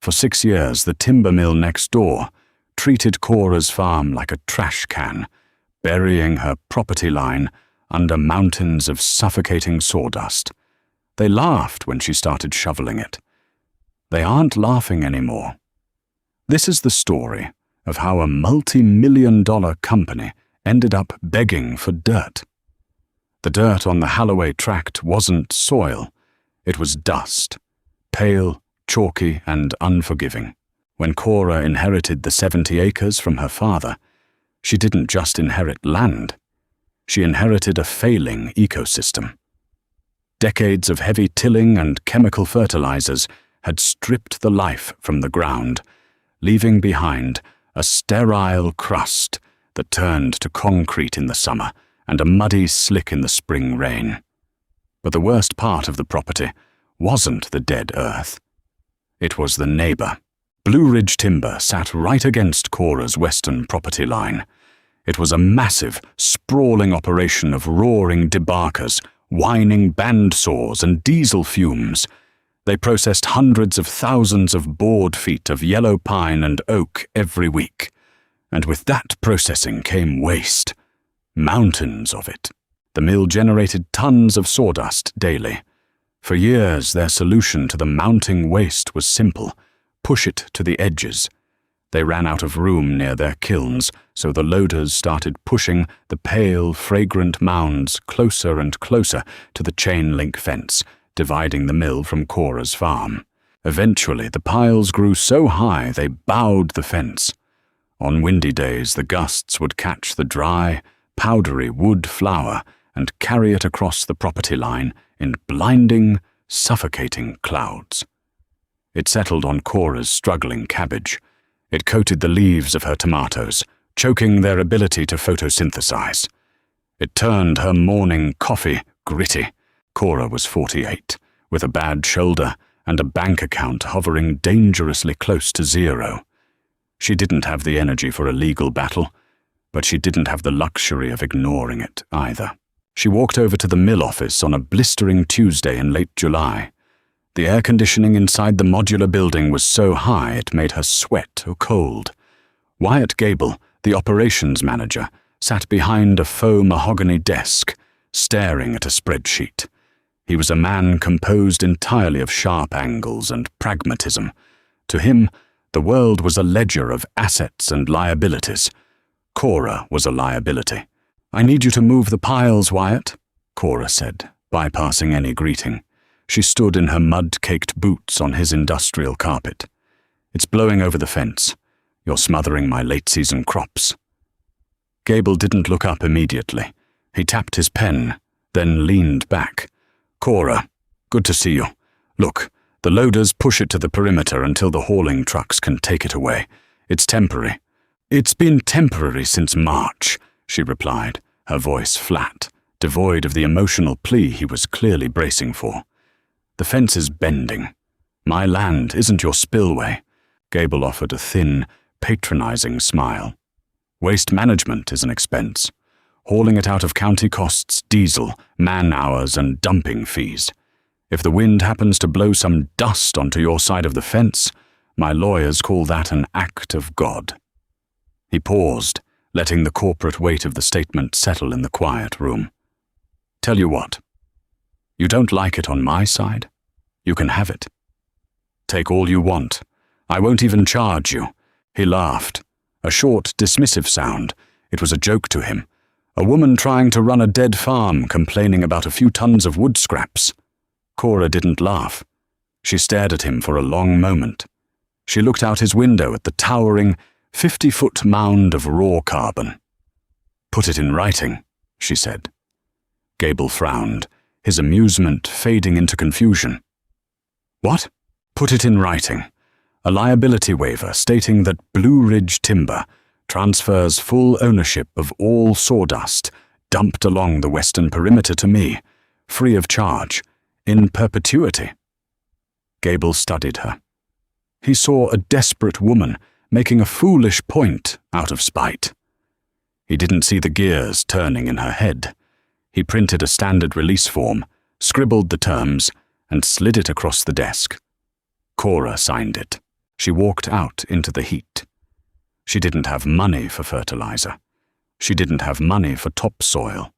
For 6 years, the timber mill next door treated Cora's farm like a trash can, burying her property line under mountains of suffocating sawdust. They laughed when she started shoveling it. They aren't laughing anymore. This is the story of how a multi-million-dollar company ended up begging for dirt. The dirt on the Holloway tract wasn't soil, it was dust, pale, chalky, and unforgiving. When Cora inherited the 70 acres from her father, she didn't just inherit land, she inherited a failing ecosystem. Decades of heavy tilling and chemical fertilizers had stripped the life from the ground, leaving behind a sterile crust that turned to concrete in the summer and a muddy slick in the spring rain. But the worst part of the property wasn't the dead earth. It was the neighbor. Blue Ridge Timber sat right against Cora's western property line. It was a massive, sprawling operation of roaring debarkers, whining bandsaws, and diesel fumes. They processed hundreds of thousands of board feet of yellow pine and oak every week. And with that processing came waste. Mountains of it. The mill generated tons of sawdust daily. For years, their solution to the mounting waste was simple: push it to the edges. They ran out of room near their kilns, so the loaders started pushing the pale, fragrant mounds closer and closer to the chain-link fence, dividing the mill from Cora's farm. Eventually, the piles grew so high they bowed the fence. On windy days, the gusts would catch the dry, powdery wood flour and carry it across the property line in blinding, suffocating clouds. It settled on Cora's struggling cabbage. It coated the leaves of her tomatoes, choking their ability to photosynthesize. It turned her morning coffee gritty. Cora was 48, with a bad shoulder and a bank account hovering dangerously close to zero. She didn't have the energy for a legal battle, but she didn't have the luxury of ignoring it either. She walked over to the mill office on a blistering Tuesday in late July. The air conditioning inside the modular building was so high it made her sweat or cold. Wyatt Gable, the operations manager, sat behind a faux mahogany desk, staring at a spreadsheet. He was a man composed entirely of sharp angles and pragmatism. To him, the world was a ledger of assets and liabilities. Cora was a liability. "I need you to move the piles, Wyatt," Cora said, bypassing any greeting. She stood in her mud-caked boots on his industrial carpet. "It's blowing over the fence. You're smothering my late-season crops." Gable didn't look up immediately. He tapped his pen, then leaned back. "Cora, good to see you. Look, the loaders push it to the perimeter until the hauling trucks can take it away. It's temporary." "It's been temporary since March," she replied, her voice flat, devoid of the emotional plea he was clearly bracing for. "The fence is bending. My land isn't your spillway." Gable offered a thin, patronizing smile. "Waste management is an expense. Hauling it out of county costs diesel, man-hours, and dumping fees. If the wind happens to blow some dust onto your side of the fence, my lawyers call that an act of God." He paused, letting the corporate weight of the statement settle in the quiet room. "Tell you what. You don't like it on my side? You can have it. Take all you want. I won't even charge you." He laughed, a short, dismissive sound. It was a joke to him. A woman trying to run a dead farm complaining about a few tons of wood scraps. Cora didn't laugh. She stared at him for a long moment. She looked out his window at the towering, 50-foot mound of raw carbon. "Put it in writing," she said. Gable frowned, his amusement fading into confusion. "What?" "Put it in writing. A liability waiver stating that Blue Ridge Timber transfers full ownership of all sawdust dumped along the western perimeter to me, free of charge, in perpetuity." Gable studied her. He saw a desperate woman making a foolish point out of spite. He didn't see the gears turning in her head. He printed a standard release form, scribbled the terms, and slid it across the desk. Cora signed it. She walked out into the heat. She didn't have money for fertilizer. She didn't have money for topsoil.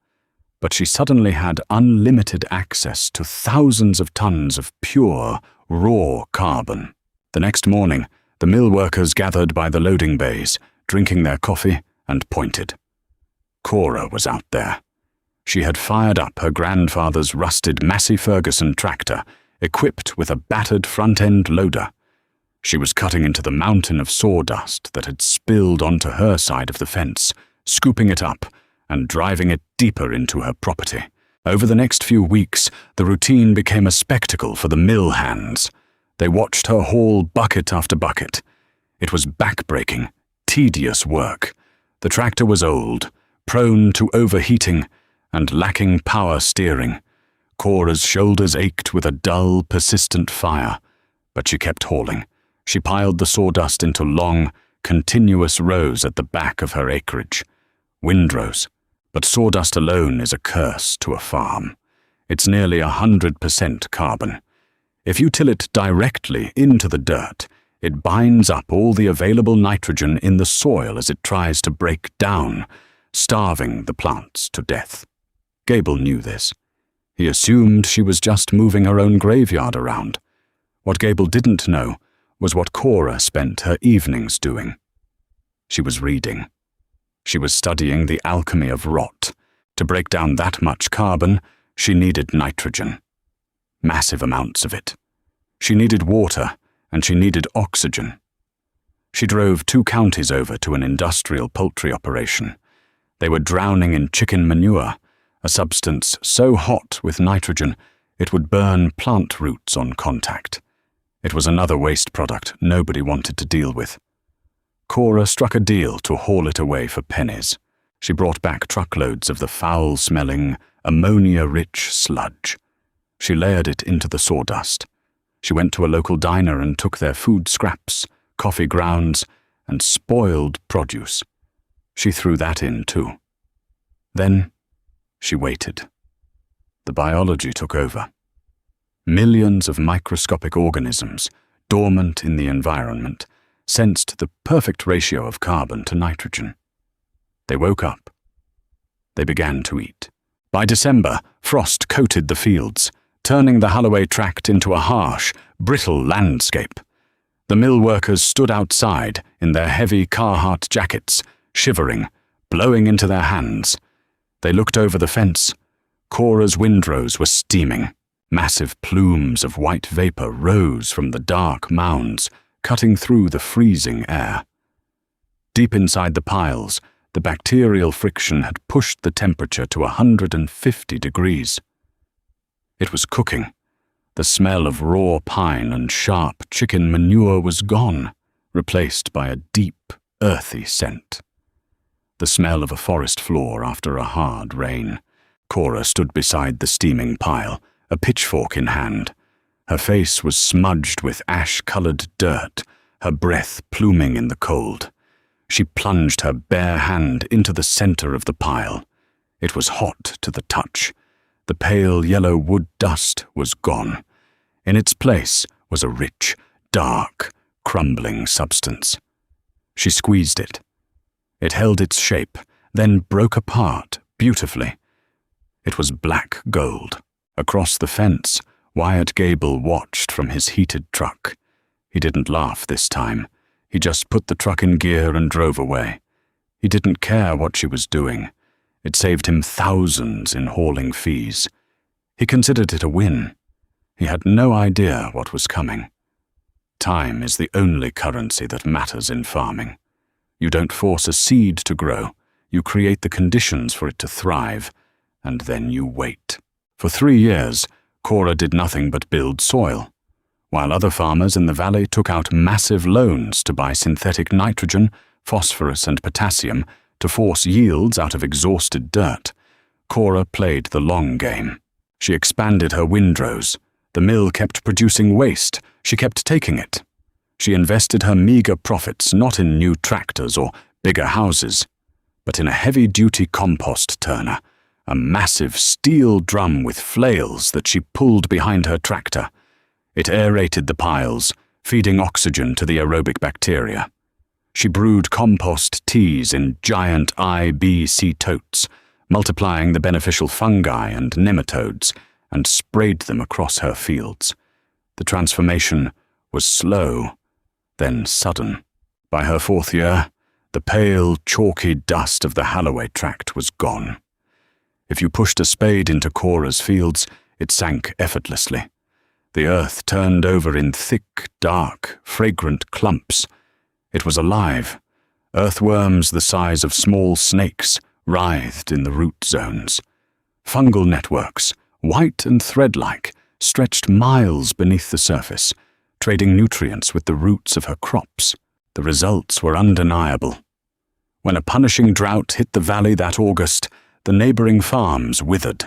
But she suddenly had unlimited access to thousands of tons of pure, raw carbon. The next morning, the mill workers gathered by the loading bays, drinking their coffee, and pointed. Cora was out there. She had fired up her grandfather's rusted Massey Ferguson tractor, equipped with a battered front-end loader. She was cutting into the mountain of sawdust that had spilled onto her side of the fence, scooping it up and driving it deeper into her property. Over the next few weeks, the routine became a spectacle for the mill hands. They watched her haul bucket after bucket. It was back-breaking, tedious work. The tractor was old, prone to overheating, and lacking power steering. Cora's shoulders ached with a dull, persistent fire, but she kept hauling. She piled the sawdust into long, continuous rows at the back of her acreage. Windrows. But sawdust alone is a curse to a farm. It's nearly 100% carbon. If you till it directly into the dirt, it binds up all the available nitrogen in the soil as it tries to break down, starving the plants to death. Gable knew this. He assumed she was just moving her own graveyard around. What Gable didn't know was what Cora spent her evenings doing. She was reading. She was studying the alchemy of rot. To break down that much carbon, she needed nitrogen. Massive amounts of it. She needed water, and she needed oxygen. She drove 2 counties over to an industrial poultry operation. They were drowning in chicken manure, a substance so hot with nitrogen it would burn plant roots on contact. It was another waste product nobody wanted to deal with. Cora struck a deal to haul it away for pennies. She brought back truckloads of the foul-smelling, ammonia-rich sludge. She layered it into the sawdust. She went to a local diner and took their food scraps, coffee grounds, and spoiled produce. She threw that in too. Then she waited. The biology took over. Millions of microscopic organisms, dormant in the environment, sensed the perfect ratio of carbon to nitrogen. They woke up. They began to eat. By December, frost coated the fields, turning the Holloway tract into a harsh, brittle landscape. The mill workers stood outside in their heavy Carhartt jackets, shivering, blowing into their hands. They looked over the fence. Cora's windrows were steaming. Massive plumes of white vapor rose from the dark mounds, cutting through the freezing air. Deep inside the piles, the bacterial friction had pushed the temperature to 150 degrees. It was cooking. The smell of raw pine and sharp chicken manure was gone, replaced by a deep, earthy scent. The smell of a forest floor after a hard rain. Cora stood beside the steaming pile, a pitchfork in hand. Her face was smudged with ash-colored dirt, her breath pluming in the cold. She plunged her bare hand into the center of the pile. It was hot to the touch. The pale yellow wood dust was gone. In its place was a rich, dark, crumbling substance. She squeezed it. It held its shape, then broke apart beautifully. It was black gold. Across the fence, Wyatt Gable watched from his heated truck. He didn't laugh this time. He just put the truck in gear and drove away. He didn't care what she was doing. It saved him thousands in hauling fees. He considered it a win. He had no idea what was coming. Time is the only currency that matters in farming. You don't force a seed to grow. You create the conditions for it to thrive, and then you wait. For 3 years, Cora did nothing but build soil, while other farmers in the valley took out massive loans to buy synthetic nitrogen, phosphorus, and potassium to force yields out of exhausted dirt. Cora played the long game. She expanded her windrows. The mill kept producing waste. She kept taking it. She invested her meager profits not in new tractors or bigger houses, but in a heavy-duty compost turner, a massive steel drum with flails that she pulled behind her tractor. It aerated the piles, feeding oxygen to the aerobic bacteria. She brewed compost teas in giant IBC totes, multiplying the beneficial fungi and nematodes, and sprayed them across her fields. The transformation was slow, then sudden. By her 4th year, the pale, chalky dust of the Halloway tract was gone. If you pushed a spade into Cora's fields, it sank effortlessly. The earth turned over in thick, dark, fragrant clumps. It was alive. Earthworms the size of small snakes writhed in the root zones. Fungal networks, white and thread-like, stretched miles beneath the surface, trading nutrients with the roots of her crops. The results were undeniable. When a punishing drought hit the valley that August, the neighboring farms withered.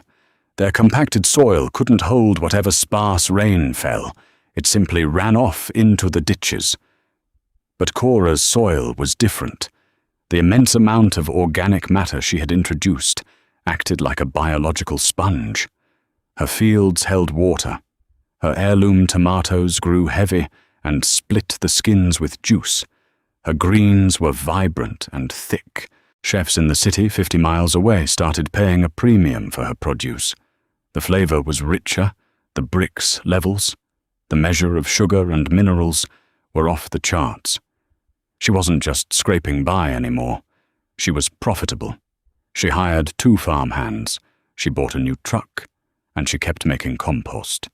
Their compacted soil couldn't hold whatever sparse rain fell. It simply ran off into the ditches. But Cora's soil was different. The immense amount of organic matter she had introduced acted like a biological sponge. Her fields held water. Her heirloom tomatoes grew heavy and split the skins with juice. Her greens were vibrant and thick. Chefs in the city 50 miles away started paying a premium for her produce. The flavor was richer, the bricks levels, the measure of sugar and minerals were off the charts. She wasn't just scraping by anymore. She was profitable. She hired 2 farmhands, she bought a new truck, and she kept making compost.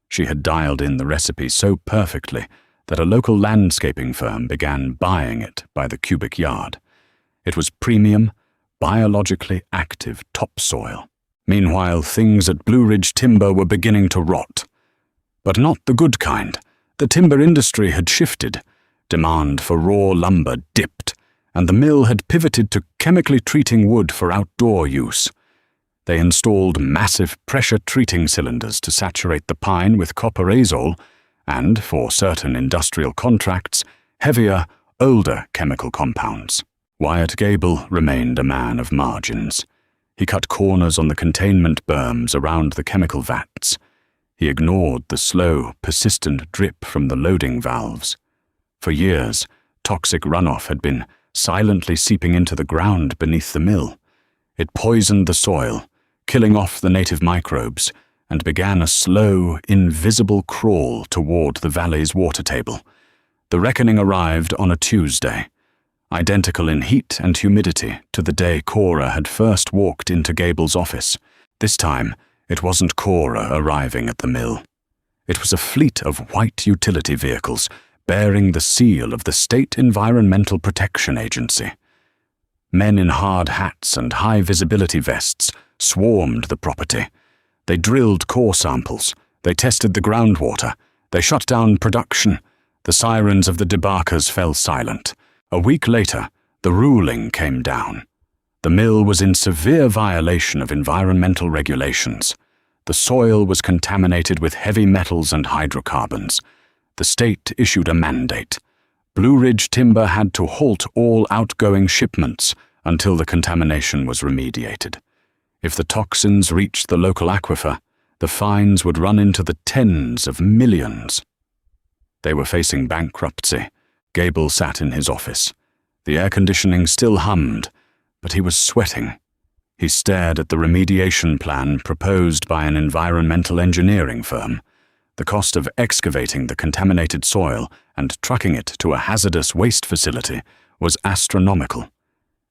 She had dialed in the recipe so perfectly that a local landscaping firm began buying it by the cubic yard. It was premium, biologically active topsoil. Meanwhile, things at Blue Ridge Timber were beginning to rot. But not the good kind. The timber industry had shifted. Demand for raw lumber dipped, and the mill had pivoted to chemically treating wood for outdoor use. They installed massive pressure-treating cylinders to saturate the pine with copper azole and, for certain industrial contracts, heavier, older chemical compounds. Wyatt Gable remained a man of margins. He cut corners on the containment berms around the chemical vats. He ignored the slow, persistent drip from the loading valves. For years, toxic runoff had been silently seeping into the ground beneath the mill. It poisoned the soil, killing off the native microbes, and began a slow, invisible crawl toward the valley's water table. The reckoning arrived on a Tuesday, identical in heat and humidity to the day Cora had first walked into Gable's office. This time, it wasn't Cora arriving at the mill. It was a fleet of white utility vehicles bearing the seal of the State Environmental Protection Agency. Men in hard hats and high-visibility vests swarmed the property. They drilled core samples. They tested the groundwater. They shut down production. The sirens of the debarkers fell silent. A week later, the ruling came down. The mill was in severe violation of environmental regulations. The soil was contaminated with heavy metals and hydrocarbons. The state issued a mandate. Blue Ridge Timber had to halt all outgoing shipments until the contamination was remediated. If the toxins reached the local aquifer, the fines would run into the tens of millions. They were facing bankruptcy. Gable sat in his office. The air conditioning still hummed, but he was sweating. He stared at the remediation plan proposed by an environmental engineering firm. The cost of excavating the contaminated soil and trucking it to a hazardous waste facility was astronomical.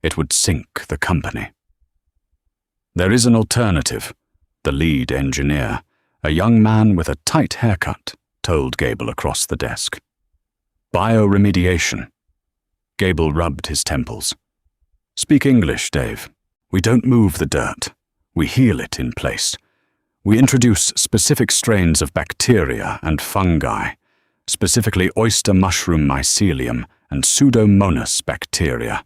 It would sink the company. "There is an alternative," the lead engineer, a young man with a tight haircut, told Gable across the desk. "Bioremediation." Gable rubbed his temples. "Speak English, Dave. We don't move the dirt. We heal it in place. We introduce specific strains of bacteria and fungi, specifically oyster mushroom mycelium and Pseudomonas bacteria.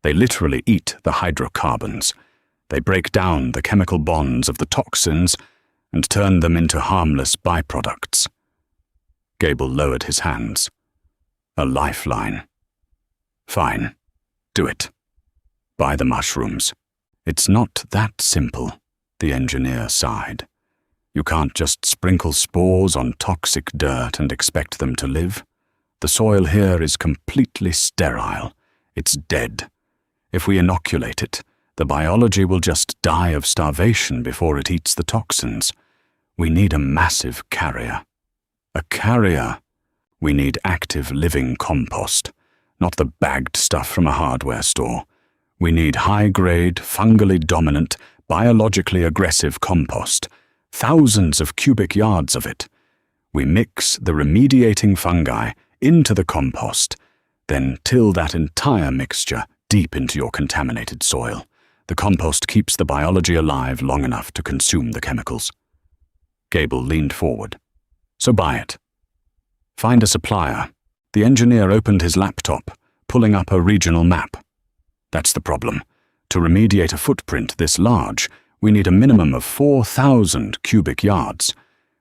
They literally eat the hydrocarbons. They break down the chemical bonds of the toxins and turn them into harmless byproducts." Gable lowered his hands. "A lifeline." "Fine. Do it. Buy the mushrooms." "It's not that simple," the engineer sighed. "You can't just sprinkle spores on toxic dirt and expect them to live." The soil here is completely sterile. It's dead. If we inoculate it, the biology will just die of starvation before it eats the toxins. We need a massive carrier. A carrier? We need active living compost, not the bagged stuff from a hardware store. We need high-grade, fungally dominant, biologically aggressive compost, thousands of cubic yards of it. We mix the remediating fungi into the compost, then till that entire mixture deep into your contaminated soil. The compost keeps the biology alive long enough to consume the chemicals. Gable leaned forward. So buy it. Find a supplier. The engineer opened his laptop, pulling up a regional map. That's the problem. To remediate a footprint this large, we need a minimum of 4,000 cubic yards.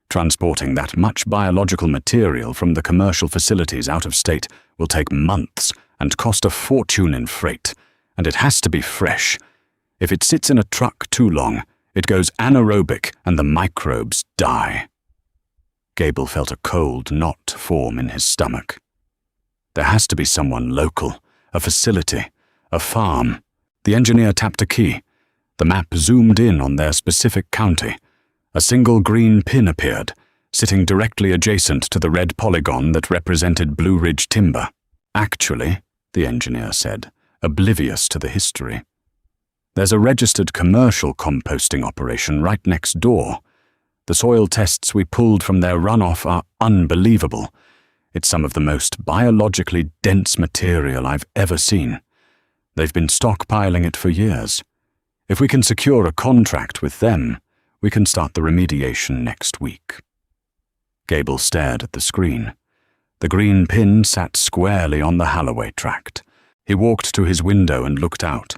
Transporting that much biological material from the commercial facilities out of state will take months and cost a fortune in freight, and it has to be fresh. If it sits in a truck too long, it goes anaerobic and the microbes die. Gable felt a cold knot form in his stomach. There has to be someone local, a facility, a farm. The engineer tapped a key. The map zoomed in on their specific county. A single green pin appeared, sitting directly adjacent to the red polygon that represented Blue Ridge timber. Actually, the engineer said, oblivious to the history. There's a registered commercial composting operation right next door. The soil tests we pulled from their runoff are unbelievable. It's some of the most biologically dense material I've ever seen. They've been stockpiling it for years. If we can secure a contract with them, we can start the remediation next week. Gable stared at the screen. The green pin sat squarely on the Holloway tract. He walked to his window and looked out.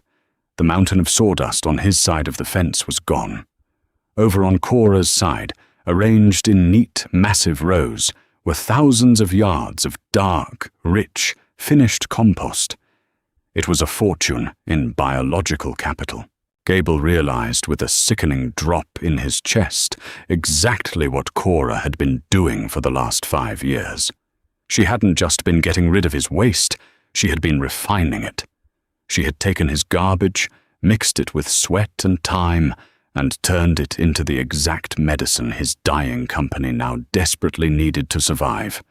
The mountain of sawdust on his side of the fence was gone. Over on Cora's side, arranged in neat, massive rows, were thousands of yards of dark, rich, finished compost. It was a fortune in biological capital. Gable realized with a sickening drop in his chest exactly what Cora had been doing for the last 5 years. She hadn't just been getting rid of his waste, she had been refining it. She had taken his garbage, mixed it with sweat and time, and turned it into the exact medicine his dying company now desperately needed to survive.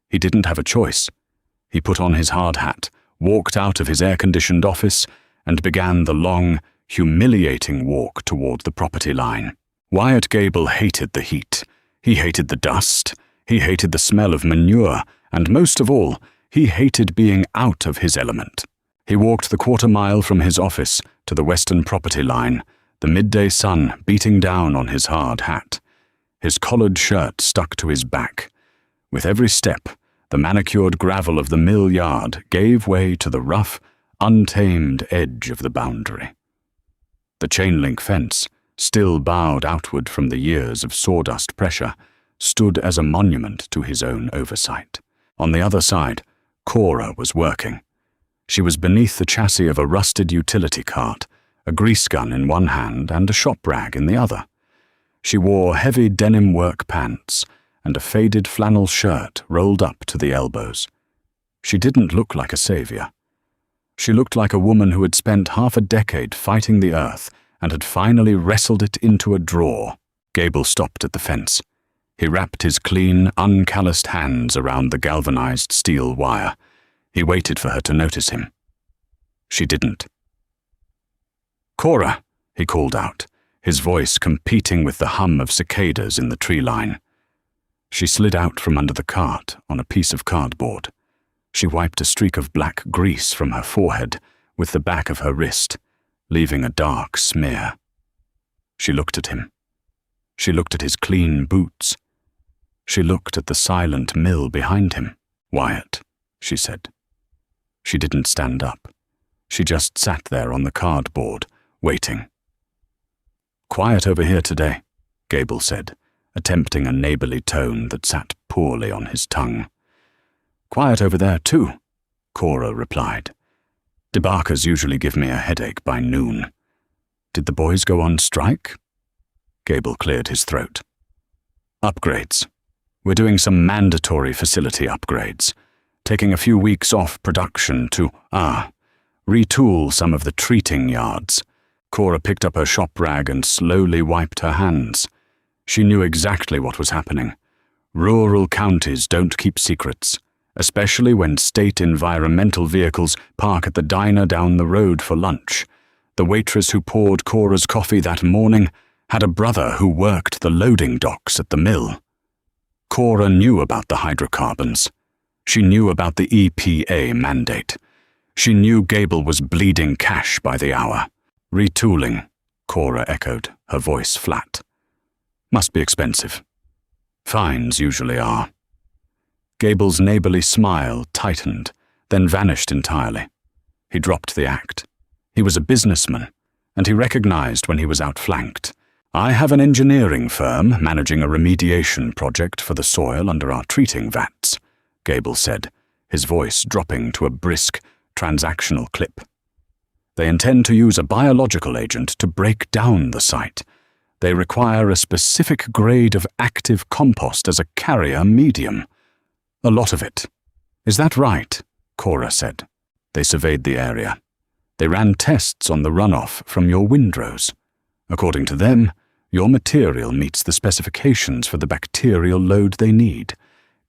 He didn't have a choice. He put on his hard hat, walked out of his air-conditioned office, and began the long, humiliating walk toward the property line. Wyatt Gable hated the heat. He hated the dust. He hated the smell of manure, and most of all, he hated being out of his element. He walked the quarter-mile from his office to the western property line, the midday sun beating down on his hard hat. His collared shirt stuck to his back. With every step, the manicured gravel of the mill yard gave way to the rough, untamed edge of the boundary. The chain-link fence, still bowed outward from the years of sawdust pressure, stood as a monument to his own oversight. On the other side, Cora was working. She was beneath the chassis of a rusted utility cart, a grease gun in one hand and a shop rag in the other. She wore heavy denim work pants and a faded flannel shirt rolled up to the elbows. She didn't look like a savior. She looked like a woman who had spent half a decade fighting the earth and had finally wrestled it into a draw. Gable stopped at the fence. He wrapped his clean, uncalloused hands around the galvanized steel wire. He waited for her to notice him. She didn't. "Cora," he called out, his voice competing with the hum of cicadas in the tree line. She slid out from under the cart on a piece of cardboard. She wiped a streak of black grease from her forehead with the back of her wrist, leaving a dark smear. She looked at him. She looked at his clean boots. She looked at the silent mill behind him. "Wyatt," she said. She didn't stand up. She just sat there on the cardboard, waiting. "Quiet over here today," Gable said, attempting a neighborly tone that sat poorly on his tongue. "Quiet over there, too," Cora replied. "Debarkers usually give me a headache by noon. Did the boys go on strike?" Gable cleared his throat. "Upgrades. We're doing some mandatory facility upgrades. taking a few weeks off production to, retool some of the treating yards. Cora picked up her shop rag and slowly wiped her hands. She knew exactly what was happening. Rural counties don't keep secrets, especially when state environmental vehicles park at the diner down the road for lunch. The waitress who poured Cora's coffee that morning had a brother who worked the loading docks at the mill. Cora knew about the hydrocarbons. She knew about the EPA mandate. She knew Gable was bleeding cash by the hour. Retooling, Cora echoed, her voice flat. Must be expensive. Fines usually are. Gable's neighborly smile tightened, then vanished entirely. He dropped the act. He was a businessman, and he recognized when he was outflanked. I have an engineering firm managing a remediation project for the soil under our treating vats, Gable said, his voice dropping to a brisk, transactional clip. They intend to use a biological agent to break down the site. They require a specific grade of active compost as a carrier medium. A lot of it. Is that right? Cora said. They surveyed the area. They ran tests on the runoff from your windrows. According to them, your material meets the specifications for the bacterial load they need.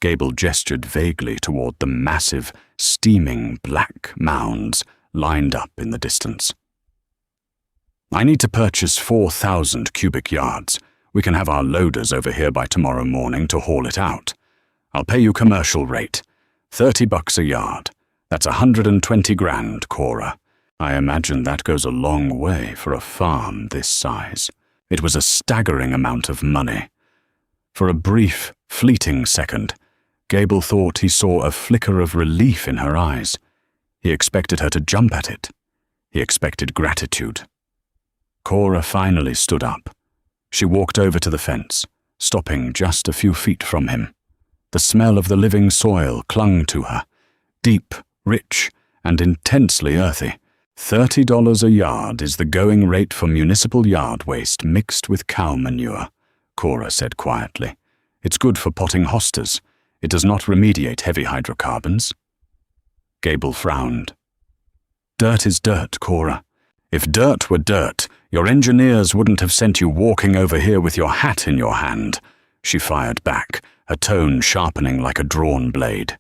Gable gestured vaguely toward the massive, steaming black mounds lined up in the distance. I need to purchase 4,000 cubic yards. We can have our loaders over here by tomorrow morning to haul it out. I'll pay you commercial rate. $30 a yard. That's 120 grand, Cora. I imagine that goes a long way for a farm this size. It was a staggering amount of money. For a brief, fleeting second, Gable thought he saw a flicker of relief in her eyes. He expected her to jump at it. He expected gratitude. Cora finally stood up. She walked over to the fence, stopping just a few feet from him. The smell of the living soil clung to her, deep, rich, and intensely earthy. $30 a yard is the going rate for municipal yard waste mixed with cow manure, Cora said quietly. It's good for potting hostas. It does not remediate heavy hydrocarbons. Gable frowned. Dirt is dirt, Cora. If dirt were dirt, your engineers wouldn't have sent you walking over here with your hat in your hand, she fired back, her tone sharpening like a drawn blade.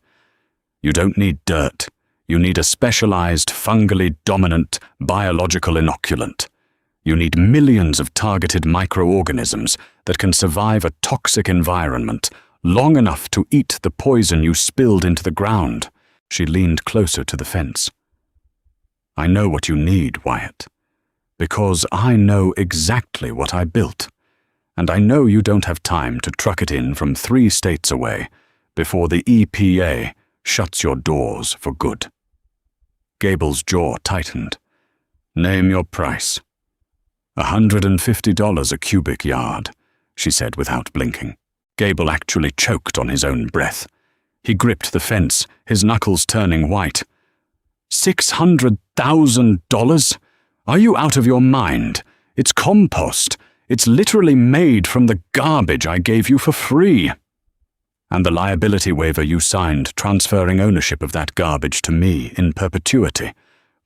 You don't need dirt. You need a specialized, fungally dominant biological inoculant. You need millions of targeted microorganisms that can survive a toxic environment long enough to eat the poison you spilled into the ground. She leaned closer to the fence. I know what you need, Wyatt, because I know exactly what I built, and I know you don't have time to truck it in from 3 states away before the EPA shuts your doors for good. Gable's jaw tightened. Name your price. $150 a cubic yard, she said without blinking. Gable actually choked on his own breath. He gripped the fence, his knuckles turning white. $600,000? Are you out of your mind? It's compost. It's literally made from the garbage I gave you for free. And the liability waiver you signed transferring ownership of that garbage to me in perpetuity,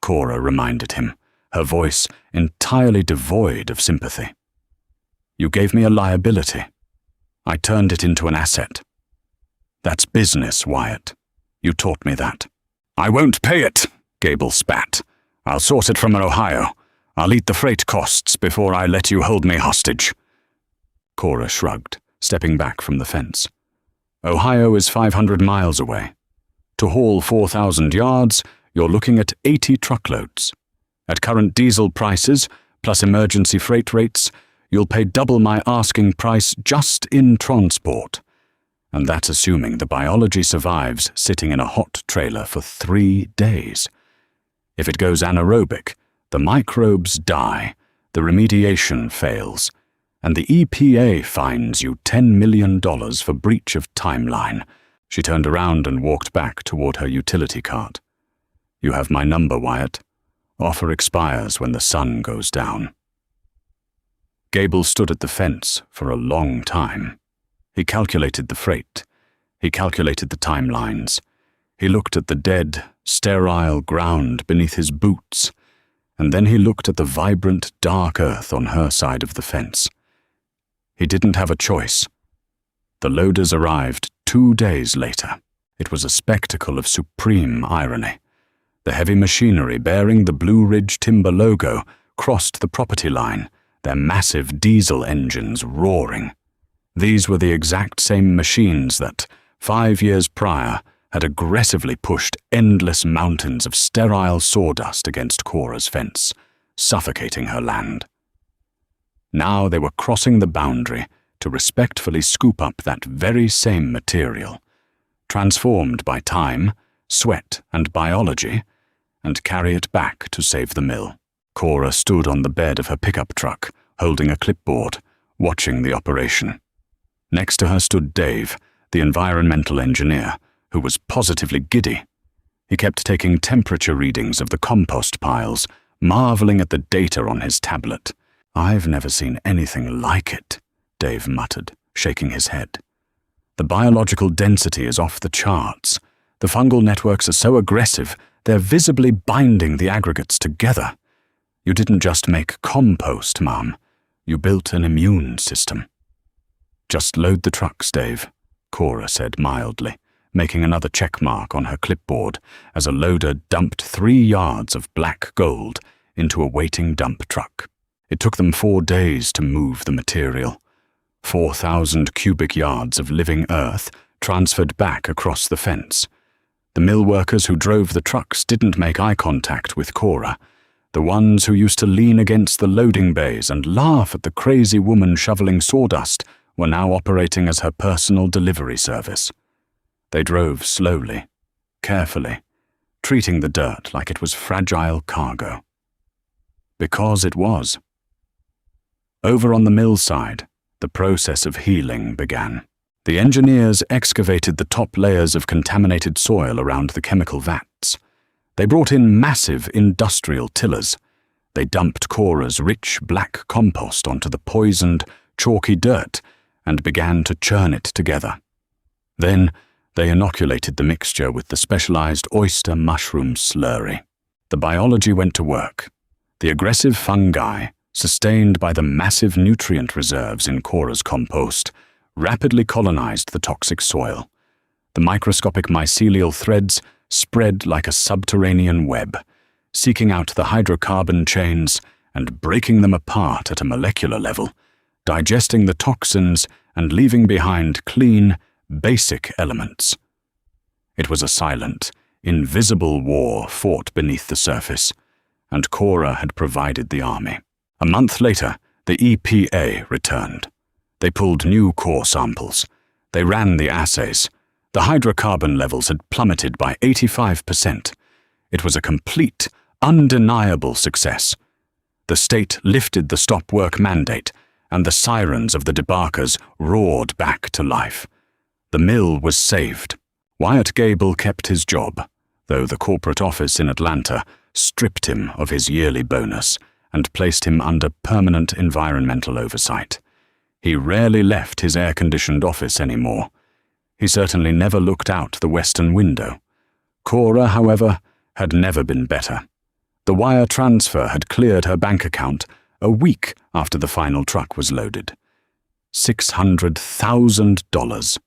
Cora reminded him, her voice entirely devoid of sympathy. You gave me a liability. I turned it into an asset. That's business, Wyatt. You taught me that. I won't pay it, Gable spat. I'll source it from Ohio. I'll eat the freight costs before I let you hold me hostage. Cora shrugged, stepping back from the fence. Ohio is 500 miles away. To haul 4,000 yards, you're looking at 80 truckloads. At current diesel prices, plus emergency freight rates, you'll pay double my asking price just in transport. And that's assuming the biology survives sitting in a hot trailer for 3 days. If it goes anaerobic, the microbes die, the remediation fails, and the EPA fines you $10 million for breach of timeline. She turned around and walked back toward her utility cart. You have my number, Wyatt. Offer expires when the sun goes down. Gable stood at the fence for a long time. He calculated the freight. He calculated the timelines. He looked at the dead, sterile ground beneath his boots, and then he looked at the vibrant, dark earth on her side of the fence. He didn't have a choice. The loaders arrived 2 days later. It was a spectacle of supreme irony. The heavy machinery bearing the Blue Ridge Timber logo crossed the property line, their massive diesel engines roaring. These were the exact same machines that, 5 years prior, had aggressively pushed endless mountains of sterile sawdust against Cora's fence, suffocating her land. Now they were crossing the boundary to respectfully scoop up that very same material, transformed by time, sweat, and biology, and carry it back to save the mill. Cora stood on the bed of her pickup truck, holding a clipboard, watching the operation. Next to her stood Dave, the environmental engineer, who was positively giddy. He kept taking temperature readings of the compost piles, marveling at the data on his tablet. "I've never seen anything like it," Dave muttered, shaking his head. "The biological density is off the charts. The fungal networks are so aggressive, they're visibly binding the aggregates together. You didn't just make compost, Mom. You built an immune system." "Just load the trucks, Dave," Cora said mildly, making another check mark on her clipboard as a loader dumped 3 yards of black gold into a waiting dump truck. It took them 4 days to move the material. 4,000 cubic yards of living earth transferred back across the fence. The mill workers who drove the trucks didn't make eye contact with Cora. The ones who used to lean against the loading bays and laugh at the crazy woman shoveling sawdust were now operating as her personal delivery service. They drove slowly, carefully, treating the dirt like it was fragile cargo. Because it was. Over on the mill side, the process of healing began. The engineers excavated the top layers of contaminated soil around the chemical vats. They brought in massive industrial tillers. They dumped Cora's rich black compost onto the poisoned, chalky dirt and began to churn it together. Then they inoculated the mixture with the specialized oyster mushroom slurry. The biology went to work. The aggressive fungi, sustained by the massive nutrient reserves in Cora's compost, rapidly colonized the toxic soil. The microscopic mycelial threads spread like a subterranean web, seeking out the hydrocarbon chains and breaking them apart at a molecular level, digesting the toxins and leaving behind clean, basic elements. It was a silent, invisible war fought beneath the surface, and Cora had provided the army. A month later, the EPA returned. They pulled new core samples. They ran the assays. The hydrocarbon levels had plummeted by 85%. It was a complete, undeniable success. The state lifted the stop work mandate, and the sirens of the debarkers roared back to life. The mill was saved. Wyatt Gable kept his job, though the corporate office in Atlanta stripped him of his yearly bonus and placed him under permanent environmental oversight. He rarely left his air-conditioned office anymore. He certainly never looked out the western window. Cora, however, had never been better. The wire transfer had cleared her bank account a week after the final truck was loaded. $600,000.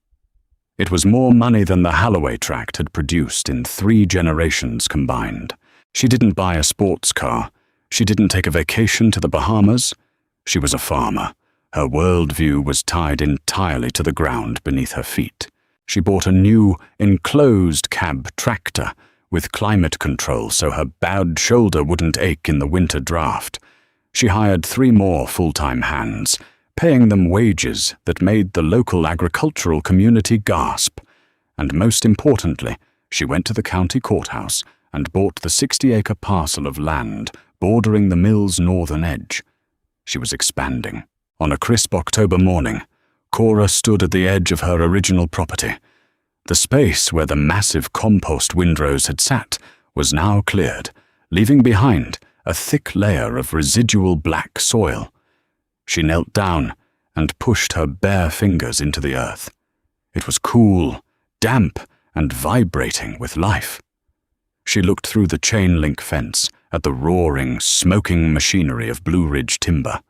It was more money than the Holloway tract had produced in 3 generations combined. She didn't buy a sports car. She didn't take a vacation to the Bahamas. She was a farmer. Her worldview was tied entirely to the ground beneath her feet. She bought a new, enclosed cab tractor with climate control so her bad shoulder wouldn't ache in the winter draft. She hired 3 more full-time hands, paying them wages that made the local agricultural community gasp. And most importantly, she went to the county courthouse and bought the 60-acre parcel of land bordering the mill's northern edge. She was expanding. On a crisp October morning, Cora stood at the edge of her original property. The space where the massive compost windrows had sat was now cleared, leaving behind a thick layer of residual black soil. She knelt down and pushed her bare fingers into the earth. It was cool, damp, and vibrating with life. She looked through the chain-link fence at the roaring, smoking machinery of Blue Ridge Timber.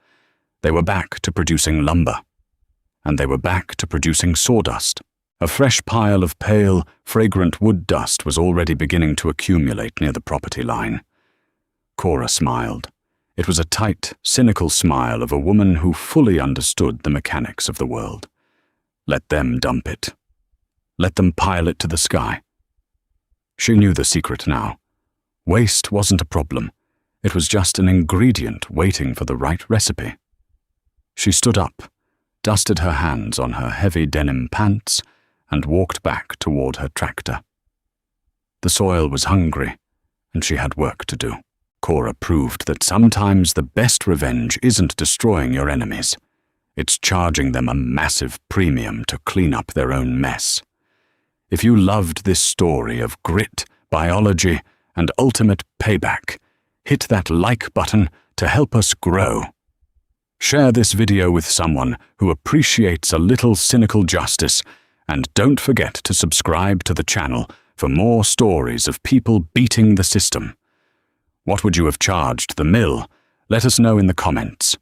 They were back to producing lumber. And they were back to producing sawdust. A fresh pile of pale, fragrant wood dust was already beginning to accumulate near the property line. Cora smiled. It was a tight, cynical smile of a woman who fully understood the mechanics of the world. Let them dump it. Let them pile it to the sky. She knew the secret now. Waste wasn't a problem. It was just an ingredient waiting for the right recipe. She stood up, dusted her hands on her heavy denim pants, and walked back toward her tractor. The soil was hungry, and she had work to do. Cora proved that sometimes the best revenge isn't destroying your enemies. It's charging them a massive premium to clean up their own mess. If you loved this story of grit, biology, and ultimate payback, hit that like button to help us grow. Share this video with someone who appreciates a little cynical justice, and don't forget to subscribe to the channel for more stories of people beating the system. What would you have charged the mill? Let us know in the comments.